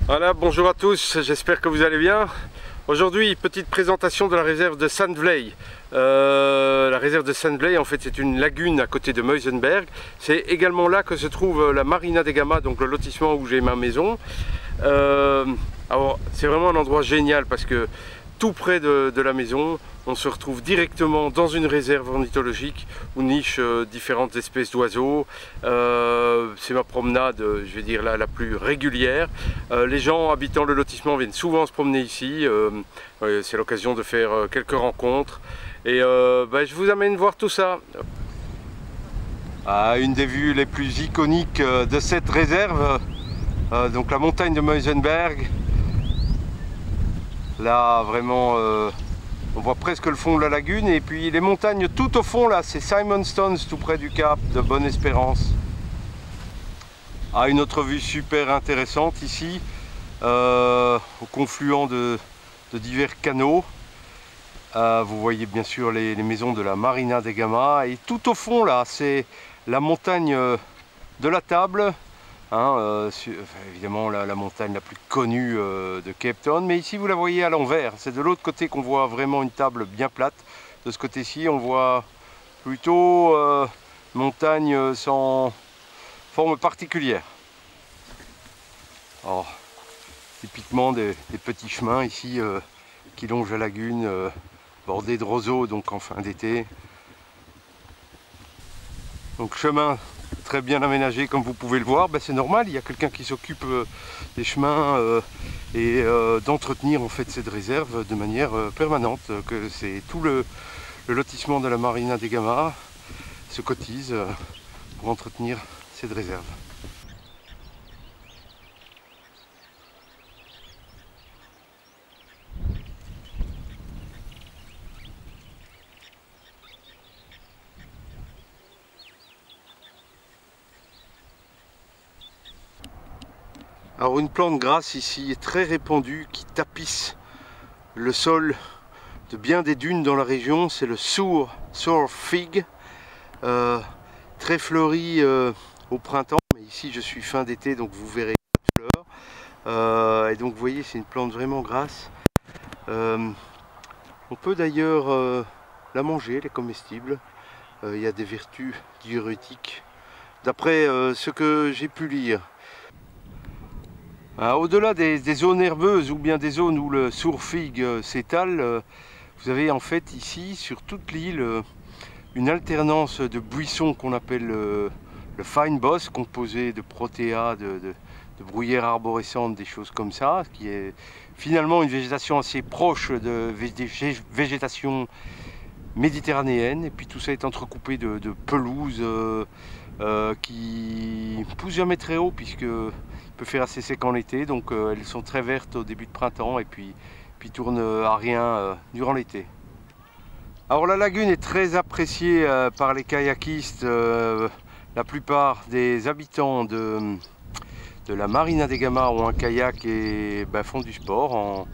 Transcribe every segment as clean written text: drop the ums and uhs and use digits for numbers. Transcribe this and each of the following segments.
Voilà, bonjour à tous, j'espère que vous allez bien. Aujourd'hui, petite présentation de la réserve de Sandvlei. La réserve de Sandvlei, en fait, c'est une lagune à côté de Muizenberg. C'est également là que se trouve la Marina des Gamma, donc le lotissement où j'ai ma maison. Alors, c'est vraiment un endroit génial parce que tout près de la maison, on se retrouve directement dans une réserve ornithologique où nichent différentes espèces d'oiseaux. C'est ma promenade, je vais dire, la plus régulière. Les gens habitant le lotissement viennent souvent se promener ici. C'est l'occasion de faire quelques rencontres. Et je vous amène voir tout ça. Une des vues les plus iconiques de cette réserve, donc la montagne de Muizenberg. Là, vraiment, on voit presque le fond de la lagune. Et puis les montagnes tout au fond, là, c'est Simonstones, tout près du cap de Bonne-Espérance. Une autre vue super intéressante ici, au confluent de divers canaux. Vous voyez bien sûr les maisons de la Marina des Gamma. Et tout au fond, là, c'est la montagne de la Table. Évidemment la montagne la plus connue de Cape Town, mais ici vous la voyez à l'envers. C'est de l'autre côté qu'on voit vraiment une table bien plate. De ce côté-ci on voit plutôt montagne sans forme particulière. Alors, typiquement des petits chemins ici qui longent la lagune, bordés de roseaux, donc en fin d'été. Donc chemin très bien aménagé comme vous pouvez le voir. C'est normal, il y a quelqu'un qui s'occupe des chemins et d'entretenir en fait cette réserve de manière permanente. Que c'est tout le lotissement de la Marina des Gamma se cotise pour entretenir cette réserve. Alors une plante grasse ici est très répandue qui tapisse le sol de bien des dunes dans la région, c'est le sour fig, très fleuri au printemps, mais ici je suis fin d'été donc vous verrez pas de fleurs. Et donc vous voyez c'est une plante vraiment grasse. On peut d'ailleurs la manger, elle est comestible, il y a des vertus diurétiques d'après ce que j'ai pu lire. Au-delà des zones herbeuses ou bien des zones où le sour fig s'étale, vous avez en fait ici sur toute l'île une alternance de buissons qu'on appelle le fine boss, composé de protéas, de bruyères arborescentes, des choses comme ça, qui est finalement une végétation assez proche de végétation méditerranéenne. Et puis tout ça est entrecoupé de pelouses qui poussent jamais très haut puisque peut faire assez sec en été, donc elles sont très vertes au début de printemps et puis tournent à rien durant l'été. Alors la lagune est très appréciée par les kayakistes. La plupart des habitants de la Marina des Gamma ont un kayak et font du sport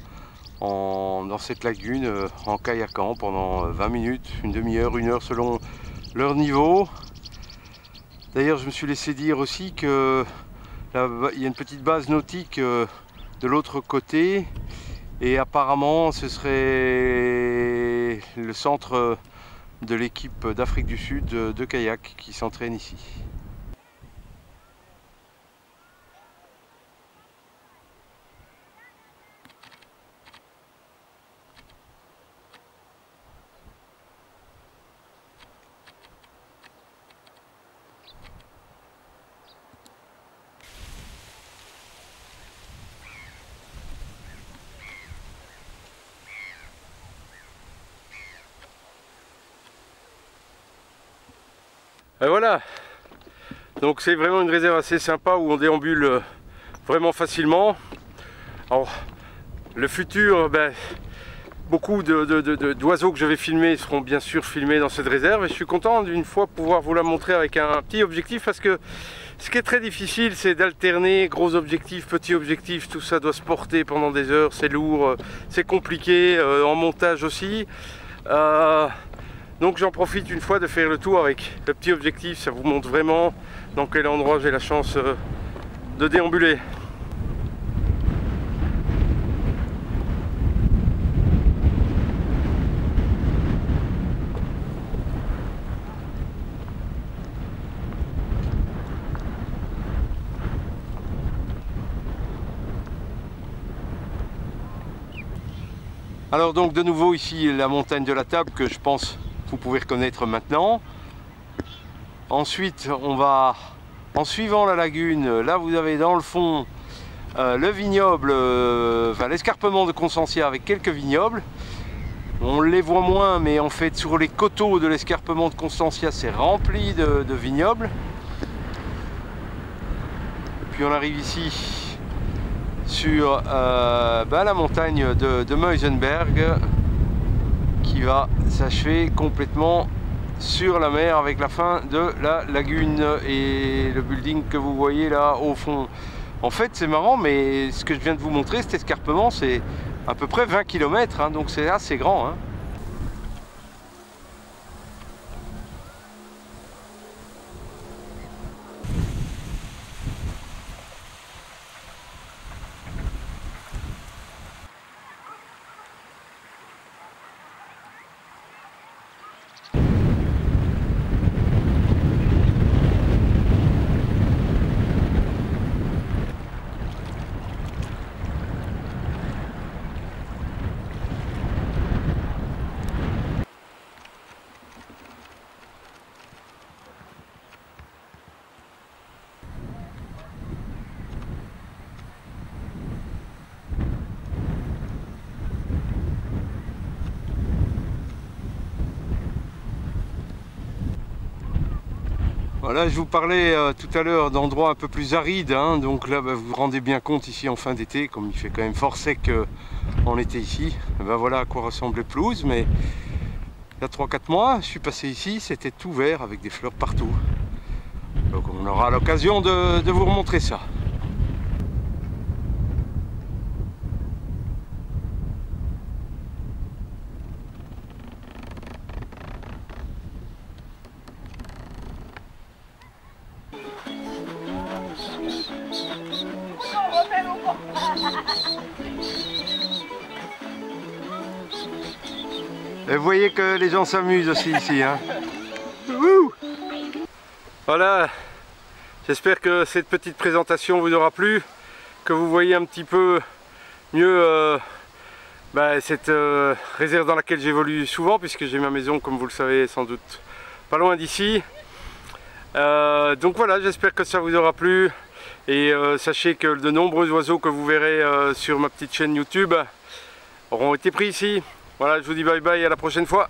dans cette lagune en kayakant pendant 20 minutes, une demi-heure, une heure selon leur niveau. D'ailleurs je me suis laissé dire aussi que là, il y a une petite base nautique de l'autre côté et apparemment ce serait le centre de l'équipe d'Afrique du Sud de kayak qui s'entraîne ici. Et voilà, donc c'est vraiment une réserve assez sympa où on déambule vraiment facilement. Alors le futur, beaucoup d'oiseaux que je vais filmer seront bien sûr filmés dans cette réserve et je suis content d'une fois pouvoir vous la montrer avec un petit objectif parce que ce qui est très difficile c'est d'alterner gros objectifs, petits objectifs, tout ça doit se porter pendant des heures, c'est lourd, c'est compliqué, en montage aussi. Donc j'en profite une fois de faire le tour avec le petit objectif, ça vous montre vraiment dans quel endroit j'ai la chance de déambuler. Alors donc de nouveau ici la montagne de la Table que je pense vous pouvez reconnaître maintenant. Ensuite on va, en suivant la lagune, là vous avez dans le fond le vignoble, enfin l'escarpement de Constantia avec quelques vignobles. On les voit moins, mais en fait sur les coteaux de l'escarpement de Constantia c'est rempli de vignobles. Puis on arrive ici sur la montagne de Muizenberg qui va s'achever complètement sur la mer avec la fin de la lagune et le building que vous voyez là au fond. En fait c'est marrant, mais ce que je viens de vous montrer, cet escarpement, c'est à peu près 20 km, hein, donc c'est assez grand, hein. Voilà, je vous parlais tout à l'heure d'endroits un peu plus arides, hein, donc là vous vous rendez bien compte ici en fin d'été, comme il fait quand même fort sec en été ici, voilà à quoi ressemblait Pelouse, mais il y a 3-4 mois je suis passé ici, c'était tout vert avec des fleurs partout. Donc on aura l'occasion de vous remontrer ça. Et vous voyez que les gens s'amusent aussi ici, hein. Voilà, j'espère que cette petite présentation vous aura plu, que vous voyez un petit peu mieux cette réserve dans laquelle j'évolue souvent, puisque j'ai ma maison, comme vous le savez, sans doute pas loin d'ici. Donc voilà, j'espère que ça vous aura plu, et sachez que de nombreux oiseaux que vous verrez sur ma petite chaîne YouTube auront été pris ici. Voilà, je vous dis bye bye, à la prochaine fois.